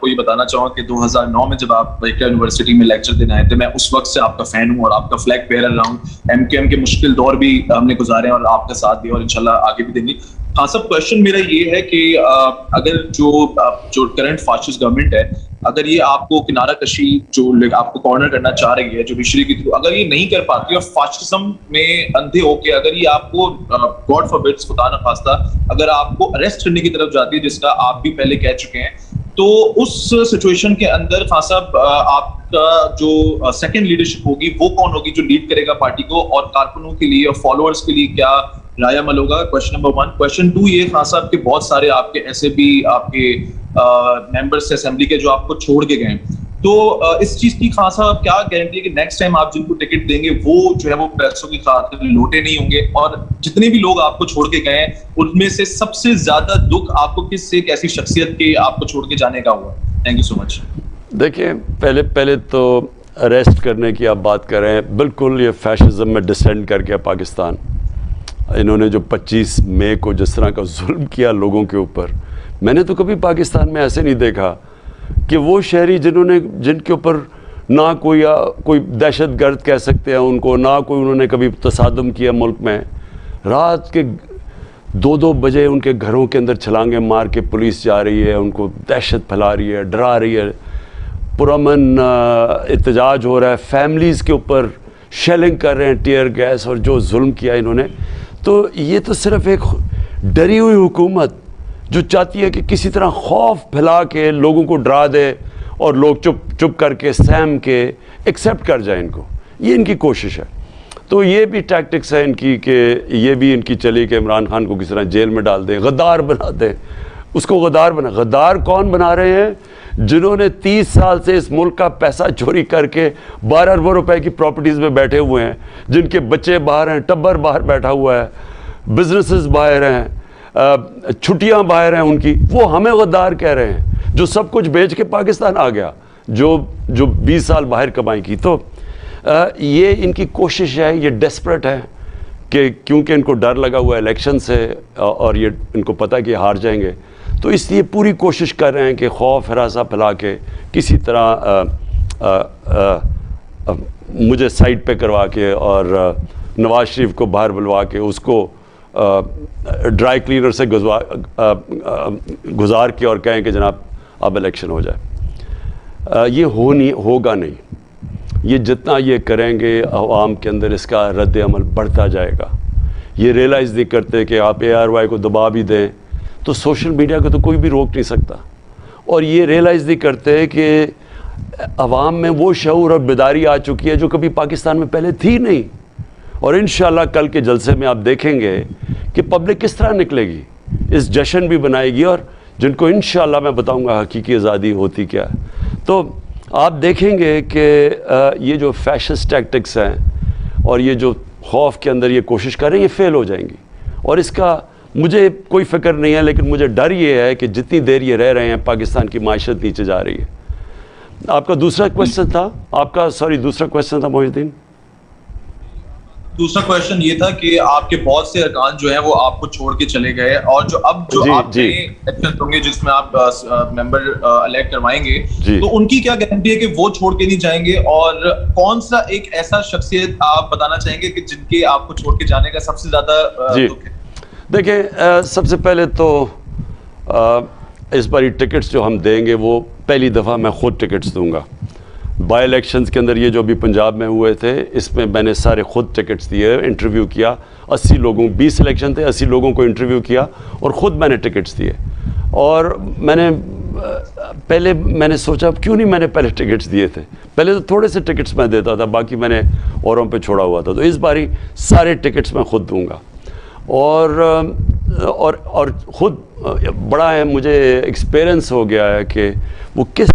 आपको ये बताना चाहूंगा कि 2009 में जब आप बैकलैंड यूनिवर्सिटी में लेक्चर देने आए थे, मैं उस वक्त से आपका फैन हूं और आपका फ्लैग बेयरर रहा हूं। एमक्यूएम के मुश्किल दौर भी हमने गुजारे हैं और आपका साथ दिया और इंशाल्लाह आगे भी देंगे। हाँ, सब क्वेश्चन मेरा ये है कि अगर जो करंट फाशिस्ट गवर्नमेंट है, अगर ये आपको किनारा कशी जो आपको कॉर्नर करना चाह रही है जुडिशरी के थ्रू, अगर ये नहीं कर पाती और फाशिज्म में अंधे होके अगर ये आपको गॉड फॉरबिड्स, खुदा न खास्ता, अगर आपको अरेस्ट करने की तरफ जाती है, जिसका आप भी पहले कह चुके हैं, तो उस सिचुएशन के अंदर खान साहब आपका जो सेकंड लीडरशिप होगी वो कौन होगी जो लीड करेगा पार्टी को, और कारकुनों के लिए और फॉलोअर्स के लिए क्या राय अमल होगा? Question number 1। क्वेश्चन 2 ये खान साहब के बहुत सारे आपके ऐसे भी आपके मेंबर्स असेंबली के जो आपको छोड़ के गए, तो इस चीज की खान साहब क्या गारंटी है कि नेक्स्ट टाइम आप जिनको टिकट देंगे वो जो है वो पैसों की खातिर लूटे नहीं होंगे? और जितने भी लोग आपको छोड़ के गए उनमें से सबसे ज्यादा दुख आपको किस एक ऐसी शख्सियत के आपको छोड़ के जाने का हुआ? Thank you so much. देखिए, पहले तो अरेस्ट करने की आप बात कर रहे हैं, बिल्कुल ये फैशिज्म में डिसेंड करके पाकिस्तान, इन्होंने जो 25 मई को जिस तरह का जुल्म किया लोगों के ऊपर, मैंने तो कभी पाकिस्तान में ऐसे नहीं देखा कि वो शहरी जिनके ऊपर ना कोई दहशत गर्द कह सकते हैं उनको, ना कोई उन्होंने कभी तसादम किया मुल्क में, रात के 2-2 बजे उनके घरों के अंदर छलांगे मार के पुलिस जा रही है, उनको दहशत फैला रही है, डरा रही है, पुरअमन एहतजाज हो रहा है, फैमिलीज़ के ऊपर शेलिंग कर रहे हैं, टीयर गैस, और जो जुल्म किया इन्होंने, तो ये तो सिर्फ एक डरी हुई हुकूमत जो चाहती है कि किसी तरह खौफ फैला के लोगों को डरा दे और लोग चुप करके सहम के एक्सेप्ट कर जाए इनको, ये इनकी कोशिश है। तो ये भी टैक्टिक्स है इनकी कि ये भी इनकी चली कि इमरान खान को किसी तरह जेल में डाल दें, गद्दार बना दें, उसको गद्दार कौन बना रहे हैं? जिन्होंने 30 साल से इस मुल्क का पैसा चोरी करके 12 अरब रुपए की प्रॉपर्टीज़ में बैठे हुए हैं, जिनके बच्चे बाहर हैं, टब्बर बाहर बैठा हुआ है, बिजनेसेस बाहर हैं, छुट्टियां बाहर हैं उनकी, वो हमें गद्दार कह रहे हैं, जो सब कुछ बेच के पाकिस्तान आ गया, जो 20 साल बाहर कमाई की। तो ये इनकी कोशिश है, ये डेस्परेट है कि क्योंकि इनको डर लगा हुआ है इलेक्शन से और ये इनको पता है कि हार जाएंगे, तो इसलिए पूरी कोशिश कर रहे हैं कि खौफ हरासा फैला के किसी तरह मुझे साइड पे करवा के और नवाज शरीफ को बाहर बुलवा के उसको ड्राई क्लीनर से गुजार के और कहें कि जनाब अब इलेक्शन हो जाए। ये होगा नहीं। ये जितना ये करेंगे अवाम के अंदर इसका रद्द अमल बढ़ता जाएगा। ये रियलाइज़ नहीं करते कि आप ARY को दबा भी दें तो सोशल मीडिया को तो कोई भी रोक नहीं सकता, और ये रियलाइज़ नहीं करते कि अवाम में वो शऊर और बेदारी आ चुकी है जो कभी पाकिस्तान में पहले थी नहीं। और इंशाल्लाह कल के जलसे में आप देखेंगे कि पब्लिक किस तरह निकलेगी, इस जश्न भी बनाएगी, और जिनको इंशाल्लाह मैं बताऊंगा हकीकी आज़ादी होती क्या है। तो आप देखेंगे कि ये जो फैशिस्ट टैक्टिक्स हैं और ये जो खौफ के अंदर ये कोशिश कर रहे हैं, ये फेल हो जाएंगी। और इसका मुझे कोई फ़िक्र नहीं है, लेकिन मुझे डर ये है कि जितनी देर ये रह रहे हैं पाकिस्तान की माशत नीचे जा रही है। आपका दूसरा क्वेश्चन था मोहिद्दीन। दूसरा क्वेश्चन ये था कि आपके बहुत से अरकान जो हैं वो आपको छोड़ के चले गए, और जो आप इलेक्शन होंगे जिसमें आप मेंबर इलेक्ट करवाएंगे, तो उनकी क्या गारंटी है कि वो छोड़ के नहीं जाएंगे? और कौन सा एक ऐसा शख्सियत आप बताना चाहेंगे कि जिनके आपको छोड़ के जाने का सबसे ज्यादा दुख है? देखिए, सबसे पहले तो इस बार टिकट्स जो हम देंगे वो पहली दफ़ा मैं ख़ुद टिकट्स दूंगा। बाई इलेक्शंस के अंदर ये जो अभी पंजाब में हुए थे, इसमें मैंने सारे खुद टिकट्स दिए, इंटरव्यू किया 80 लोगों, 20 इलेक्शन थे, 80 लोगों को इंटरव्यू किया और ख़ुद मैंने टिकट्स दिए। और मैंने सोचा क्यों नहीं मैंने पहले टिकट्स दिए थे। पहले तो थोड़े से टिकट्स मैं देता था, बाकी मैंने औरों पे छोड़ा हुआ था। तो इस बारी सारे टिकट्स मैं ख़ुद दूँगा। और ख़ुद बड़ा है, मुझे एक्सपीरियंस हो गया है कि वो किस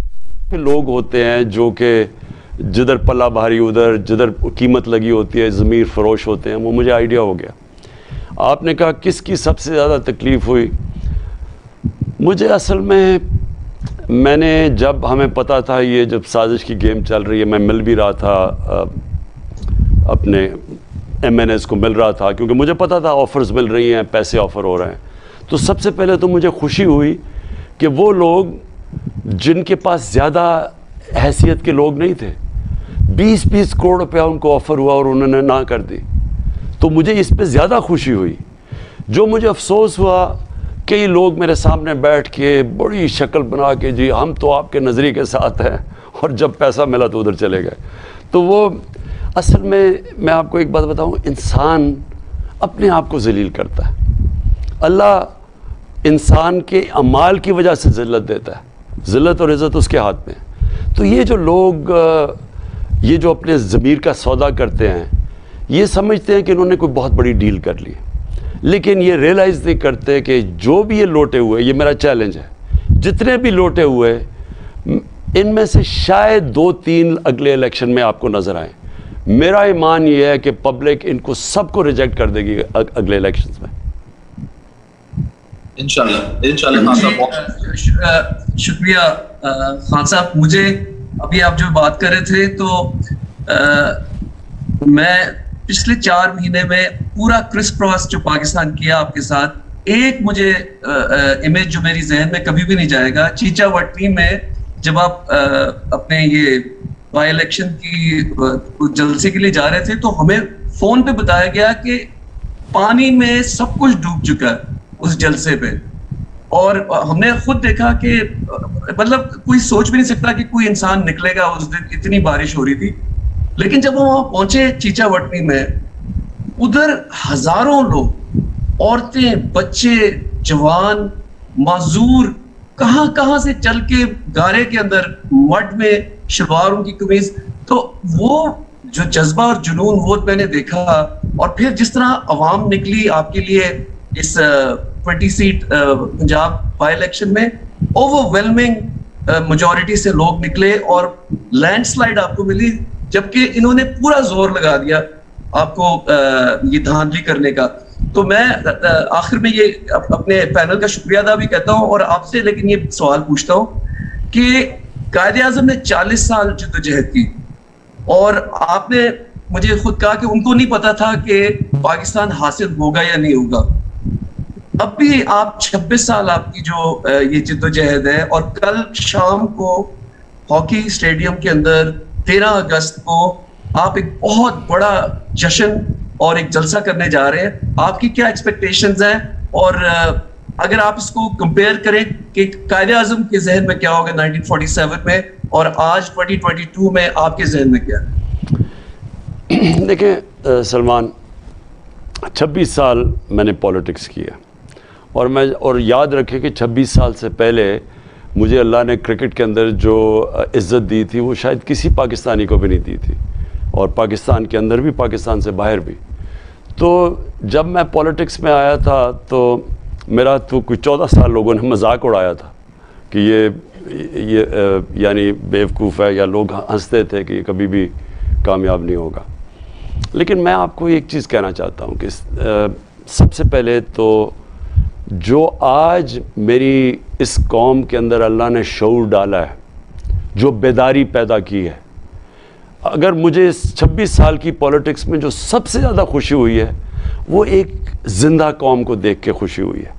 लोग होते हैं जो कि जिधर पल्ला भारी उधर जिधर कीमत लगी होती है ज़मीर फरोश होते हैं, वो मुझे आइडिया हो गया। आपने कहा किसकी सबसे ज़्यादा तकलीफ़ हुई? मुझे असल में मैंने जब हमें पता था ये जब साजिश की गेम चल रही है, मैं मिल भी रहा था अपने MNS को मिल रहा था, क्योंकि मुझे पता था ऑफ़र्स मिल रही हैं, पैसे ऑफ़र हो रहे हैं। तो सबसे पहले तो मुझे खुशी हुई कि वो लोग जिनके पास ज़्यादा हैसियत के लोग नहीं थे, 20-20 करोड़ रुपया उनको ऑफ़र हुआ और उन्होंने ना कर दी। तो मुझे इस पे ज़्यादा खुशी हुई। जो मुझे अफसोस हुआ, कई लोग मेरे सामने बैठ के बड़ी शक्ल बना के, जी हम तो आपके नज़रिए के साथ हैं, और जब पैसा मिला तो उधर चले गए। तो वो असल में, मैं आपको एक बात बताऊं, इंसान अपने आप को ज़लील करता है। अल्लाह इंसान के अमाल की वजह से ज़िल्लत देता है, ज़िल्लत और इज़्ज़त उसके हाथ में। तो ये जो लोग ये जो अपने ज़मीर का सौदा करते हैं, ये समझते हैं कि इन्होंने कोई बहुत बड़ी डील कर ली, लेकिन ये रियलाइज़ नहीं करते कि जो भी ये लौटे हुए, ये मेरा चैलेंज है, जितने भी लौटे हुए इनमें से शायद 2-3 अगले इलेक्शन में आपको नज़र आए। मेरा ईमान ये है कि पब्लिक इनको सबको रिजेक्ट कर देगी अगले इलेक्शंस में। इंशाल्लाह खान साहब। शुक्रिया खान साहब। मुझे अभी आप जो बात कर रहे थे, तो मैं पिछले 4 महीने में पूरा क्रिस क्रॉस जो पाकिस्तान किया आपके साथ, एक मुझे इमेज जो मेरी जहन में कभी भी नहीं जाएगा, चीचावटी में जब आप अपने ये बाई इलेक्शन की जलसे के लिए जा रहे थे, तो हमें फोन पे बताया गया कि पानी में सब कुछ डूब चुका है उस जलसे पे, और हमने खुद देखा कि मतलब कोई सोच भी नहीं सकता कि कोई इंसान निकलेगा उस दिन, इतनी बारिश हो रही थी। लेकिन जब हम वहां पहुंचे चीचावटी में, उधर हजारों लोग, औरतें, बच्चे, जवान, माजूर, कहां से चल के गारे के अंदर मड में, शलवार उनकी कमीज, तो वो जो जज्बा और जुनून वो मैंने देखा। और फिर जिस तरह अवाम निकली आपके लिए इस 20 सीट पंजाब बाई इलेक्शन में, ओवरवेलमिंग मेजॉरिटी से लोग निकले और लैंडस्लाइड आपको मिली, जबकि इन्होंने पूरा जोर लगा दिया आपको ये धांधली करने का। तो मैं आखिर में ये अपने पैनल का शुक्रिया अदा भी कहता हूं और आपसे लेकिन ये सवाल पूछता हूं कि कायदे आज़म ने 40 साल जद्दोजहद की, और आपने मुझे खुद कहा कि उनको नहीं पता था कि पाकिस्तान हासिल होगा या नहीं होगा। अब भी आप 26 साल आपकी जो ये जद्दोजहद है, और कल शाम को हॉकी स्टेडियम के अंदर 13 अगस्त को आप एक बहुत बड़ा जश्न और एक जलसा करने जा रहे हैं। आपकी क्या एक्सपेक्टेशंस हैं, और अगर आप इसको कंपेयर करें कि कायदे आज़म के जहन में क्या होगा 1947 में और आज 2022 में आपके जहन में क्या है? देखिए सलमान, 26 साल मैंने पॉलिटिक्स किया, और याद रखें कि 26 साल से पहले मुझे अल्लाह ने क्रिकेट के अंदर जो इज़्ज़त दी थी वो शायद किसी पाकिस्तानी को भी नहीं दी थी, और पाकिस्तान के अंदर भी, पाकिस्तान से बाहर भी। तो जब मैं पॉलिटिक्स में आया था तो मेरा तो कुछ 14 साल लोगों ने मजाक उड़ाया था कि ये यानी बेवकूफ़ है, या लोग हंसते थे कि ये कभी भी कामयाब नहीं होगा। लेकिन मैं आपको एक चीज़ कहना चाहता हूँ कि सबसे पहले तो जो आज मेरी इस कौम के अंदर अल्लाह ने शऊर डाला है, जो बेदारी पैदा की है, अगर मुझे इस 26 साल की पॉलिटिक्स में जो सबसे ज़्यादा खुशी हुई है वो एक ज़िंदा कौम को देख के खुशी हुई है।